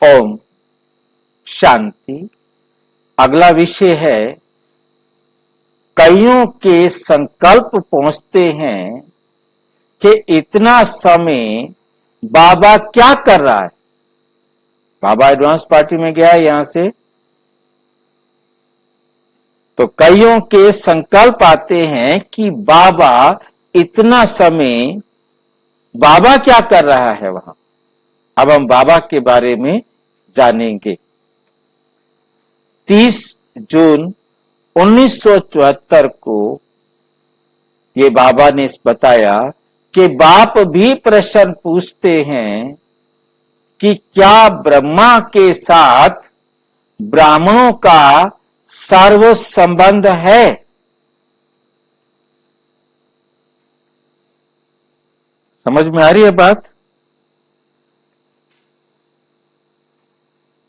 ओम शांति। अगला विषय है, कईयों के संकल्प पहुंचते हैं कि इतना समय बाबा क्या कर रहा है। बाबा एडवांस पार्टी में गया है यहां से, तो कईयों के संकल्प आते हैं कि बाबा इतना समय, बाबा क्या कर रहा है वहां। अब हम बाबा के बारे में जानेंगे। 30 जून 1974 को ये बाबा ने बताया कि बाप भी प्रश्न पूछते हैं कि क्या ब्रह्मा के साथ ब्राह्मणों का सर्व संबंध है। समझ में आ रही है बात?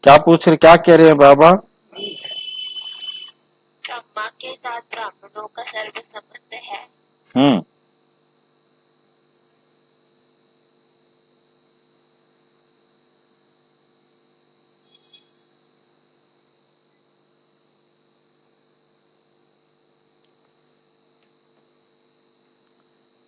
क्या पूछ रहे, क्या कह रहे हैं बाबा? ब्रह्मा के साथ ब्राह्मणों का सर्व संबंध है।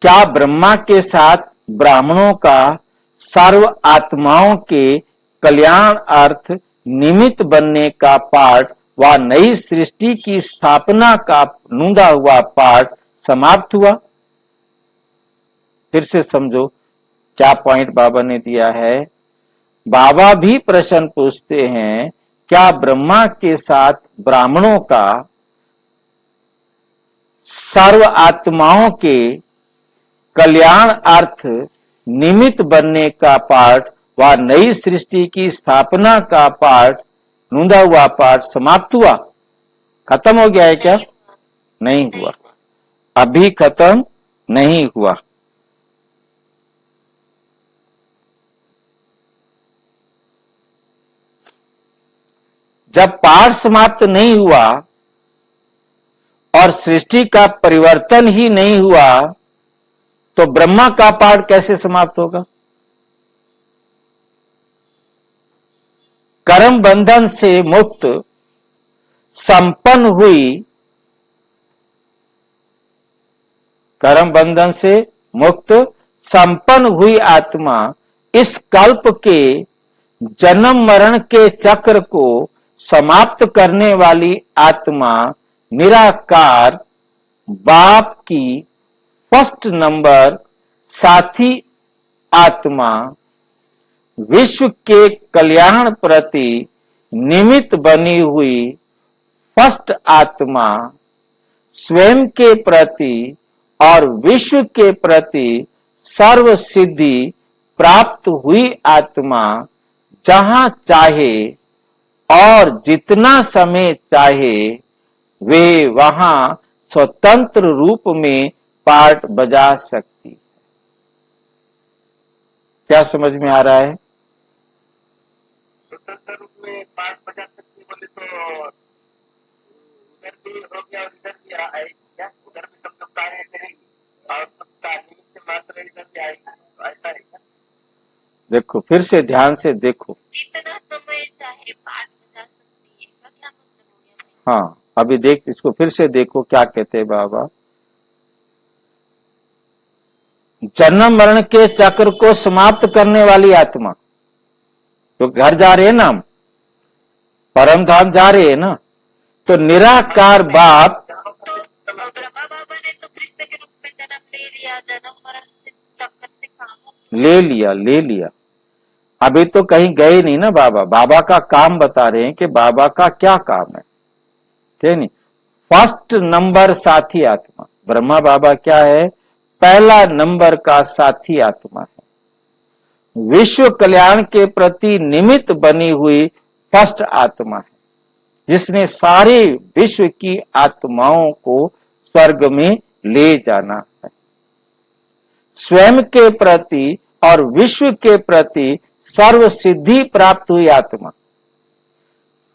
क्या ब्रह्मा के साथ ब्राह्मणों का सर्व आत्माओं के कल्याण अर्थ निमित्त बनने का पाठ व नई सृष्टि की स्थापना का नूंदा हुआ पाठ समाप्त हुआ। फिर से समझो क्या पॉइंट बाबा ने दिया है। बाबा भी प्रश्न पूछते हैं, क्या ब्रह्मा के साथ ब्राह्मणों का सर्व आत्माओं के कल्याण अर्थ निमित्त बनने का पाठ व नई सृष्टि की स्थापना का पाठ नूंदा हुआ पाठ समाप्त हुआ, खत्म हो गया है क्या? नहीं हुआ, अभी खत्म नहीं हुआ। जब पाठ समाप्त नहीं हुआ और सृष्टि का परिवर्तन ही नहीं हुआ तो ब्रह्मा का पाठ कैसे समाप्त होगा? कर्म बंधन से मुक्त संपन्न हुई, कर्म बंधन से मुक्त संपन्न हुई आत्मा इस कल्प के जन्म मरण के चक्र को समाप्त करने वाली आत्मा निराकार बाप की फर्स्ट नंबर साथी आत्मा, विश्व के कल्याण प्रति निमित्त बनी हुई फर्स्ट आत्मा, स्वयं के प्रति और विश्व के प्रति सर्व सिद्धि प्राप्त हुई आत्मा, जहां चाहे और जितना समय चाहे वे वहां स्वतंत्र रूप में पार्ट बजा सकती है। क्या समझ में आ रहा है? स्वतंत्र रूप में पार्ट बजा सकती है बोले तो उधर भी हो गया और इधर भी आएगी क्या? उधर भी सब लोग कार्य करेगी और सबका निमित्त मात्र इधर भी आएगी, तो ऐसा है क्या? देखो फिर से ध्यान से देखो। जितना समय चाहे पाठ बजा सकती है, इसका क्या मतलब हो गया? हाँ, अभी देख, इसको फिर से देखो क्या कहते हैं बाबा। जन्म मरण के चक्र को समाप्त करने वाली आत्मा, तो घर जा रहे हैं ना हम, परम धाम जा रहे हैं ना, तो निराकार बाप। तो ब्रह्मा बाबा ने तो फरिश्ते के रूप में जन्म ले लिया, जन्म मरण से चक्कर से काम ले लिया। अभी तो कहीं गए नहीं ना बाबा। बाबा का काम बता रहे हैं कि बाबा का क्या काम है, ठीक नहीं। फर्स्ट नंबर साथी आत्मा ब्रह्मा बाबा क्या है? पहला नंबर का साथी आत्मा है। विश्व कल्याण के प्रति निमित्त बनी हुई फर्स्ट आत्मा है, जिसने सारे विश्व की आत्माओं को स्वर्ग में ले जाना है। स्वयं के प्रति और विश्व के प्रति सर्व सिद्धि प्राप्त हुई आत्मा,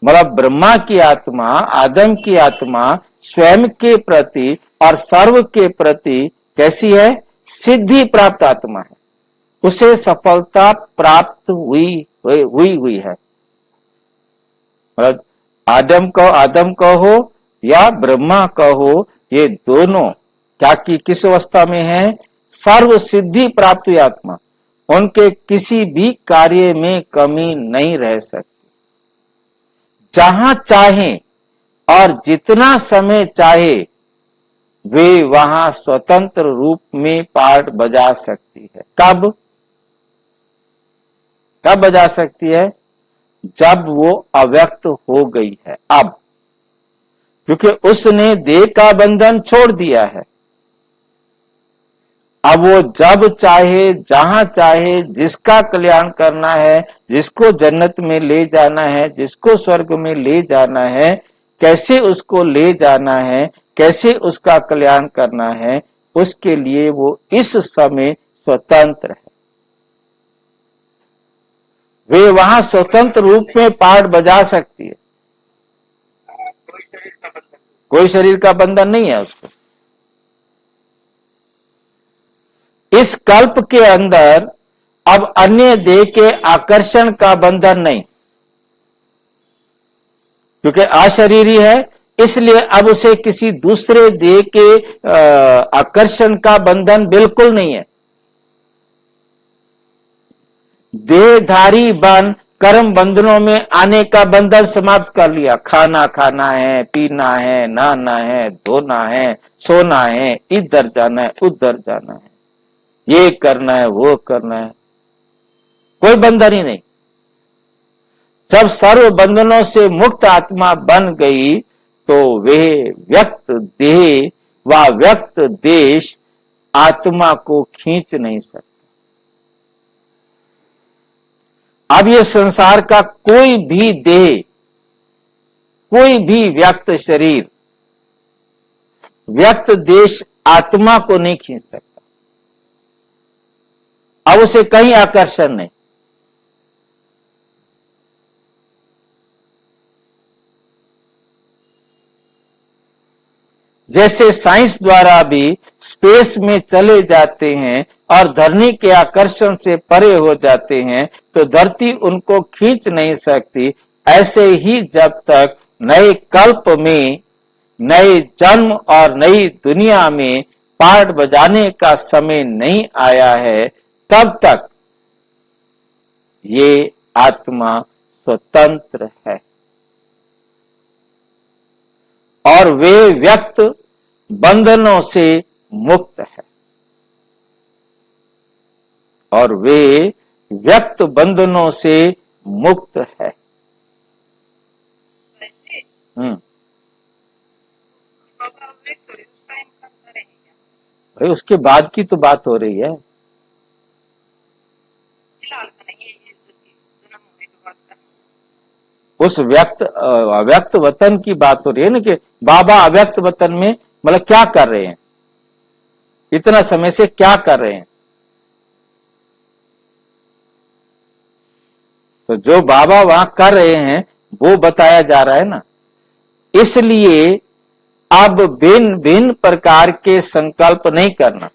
मतलब ब्रह्मा की आत्मा, आदम की आत्मा स्वयं के प्रति और सर्व के प्रति कैसी है? सिद्धि प्राप्त आत्मा है। उसे सफलता प्राप्त हुई है। मतलब आदम कहो या ब्रह्मा कहो, ये दोनों क्या की किस अवस्था में है? सर्व सिद्धि प्राप्त आत्मा, उनके किसी भी कार्य में कमी नहीं रह सकती। जहां चाहे और जितना समय चाहे वे वहां स्वतंत्र रूप में पाठ बजा सकती है। कब बजा सकती है? जब वो अव्यक्त हो गई है। अब क्योंकि उसने देह का बंधन छोड़ दिया है, अब वो जब चाहे जहां चाहे जिसका कल्याण करना है, जिसको जन्नत में ले जाना है, जिसको स्वर्ग में ले जाना है, कैसे उसको ले जाना है, कैसे उसका कल्याण करना है, उसके लिए वो इस समय स्वतंत्र है। वे वहां स्वतंत्र रूप में पाठ बजा सकती है। कोई शरीर का बंधन नहीं है उसको। इस कल्प के अंदर अब अन्य देह के आकर्षण का बंधन नहीं, क्योंकि अशरीरी है, इसलिए अब उसे किसी दूसरे देह के आकर्षण का बंधन बिल्कुल नहीं है। देहधारी बन कर्म बंधनों में आने का बंधन समाप्त कर लिया। खाना खाना है, पीना है, नहाना है, धोना है, सोना है, इधर जाना है, उधर जाना है, ये करना है, वो करना है, कोई बंधन ही नहीं। जब सर्व बंधनों से मुक्त आत्मा बन गई तो वे व्यक्त देह व व्यक्त देश आत्मा को खींच नहीं सकते। अब ये संसार का कोई भी देह, कोई भी व्यक्त शरीर, व्यक्त देश आत्मा को नहीं खींच सकता। अब उसे कहीं आकर्षण नहीं। जैसे साइंस द्वारा भी स्पेस में चले जाते हैं और धरनी के आकर्षण से परे हो जाते हैं तो धरती उनको खींच नहीं सकती, ऐसे ही जब तक नए कल्प में, नए जन्म और नई दुनिया में पाठ बजाने का समय नहीं आया है, तब तक ये आत्मा स्वतंत्र है और वे व्यक्त बंधनों से मुक्त है, और वे व्यक्त बंधनों से मुक्त है। भाई उसके बाद की तो बात हो रही है। उस अव्यक्त वतन की बात हो रही है ना, कि बाबा अव्यक्त वतन में मतलब क्या कर रहे हैं, इतना समय से क्या कर रहे हैं। तो जो बाबा वहां कर रहे हैं वो बताया जा रहा है ना। इसलिए अब भिन्न भिन्न प्रकार के संकल्प नहीं करना।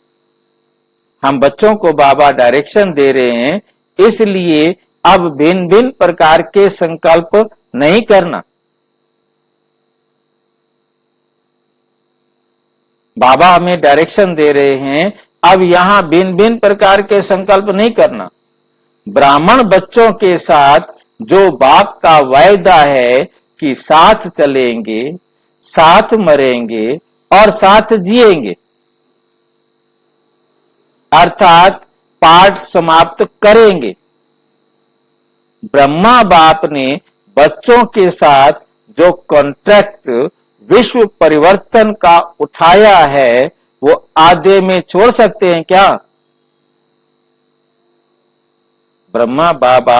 हम बच्चों को बाबा डायरेक्शन दे रहे हैं, इसलिए अब भिन्न भिन्न प्रकार के संकल्प नहीं करना। बाबा हमें डायरेक्शन दे रहे हैं, अब यहां भिन्न भिन्न प्रकार के संकल्प नहीं करना। ब्राह्मण बच्चों के साथ जो बाप का वायदा है कि साथ चलेंगे, साथ मरेंगे और साथ जिएंगे, अर्थात पाठ समाप्त करेंगे। ब्रह्मा बाप ने बच्चों के साथ जो कॉन्ट्रैक्ट विश्व परिवर्तन का उठाया है वो आधे में छोड़ सकते हैं क्या? ब्रह्मा बाबा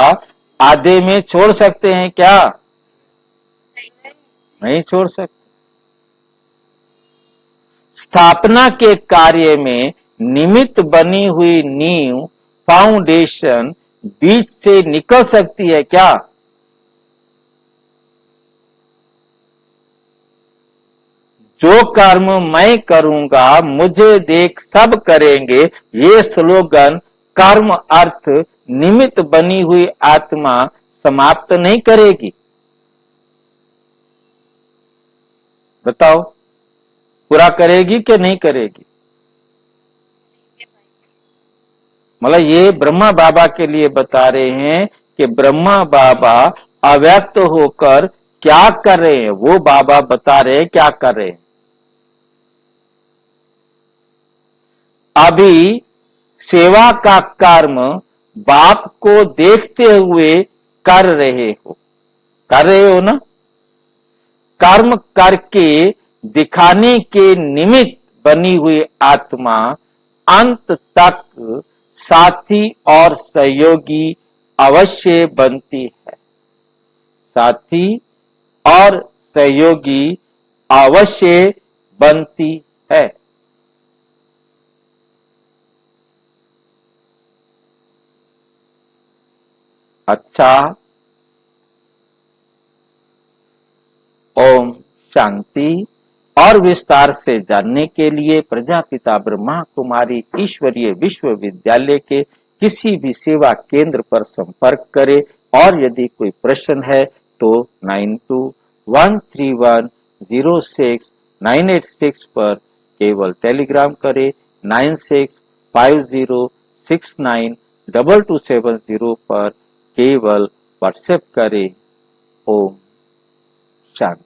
आधे में छोड़ सकते हैं क्या? नहीं छोड़ सकते। स्थापना के कार्य में निमित्त बनी हुई नींव, फाउंडेशन बीच से निकल सकती है क्या? जो कर्म मैं करूंगा मुझे देख सब करेंगे, ये स्लोगन कर्म अर्थ निमित्त बनी हुई आत्मा समाप्त नहीं करेगी। बताओ, पूरा करेगी कि नहीं करेगी? मतलब ये ब्रह्मा बाबा के लिए बता रहे हैं कि ब्रह्मा बाबा अव्यक्त होकर क्या कर रहे हैं, वो बाबा बता रहे हैं क्या कर रहे हैं। अभी सेवा का कर्म बाप को देखते हुए कर रहे हो ना। कर्म करके दिखाने के निमित्त बनी हुई आत्मा अंत तक साथी और सहयोगी अवश्य बनती है। साथी और सहयोगी अवश्य बनती है। अच्छा, ओम शांति। और विस्तार से जानने के लिए प्रजापिता ब्रह्मा कुमारी ईश्वरीय विश्वविद्यालय के किसी भी सेवा केंद्र पर संपर्क करें। और यदि कोई प्रश्न है तो 9213106986 पर केवल टेलीग्राम करें। 9650692270 पर केवल व्हाट्सएप करें। ओम शांति।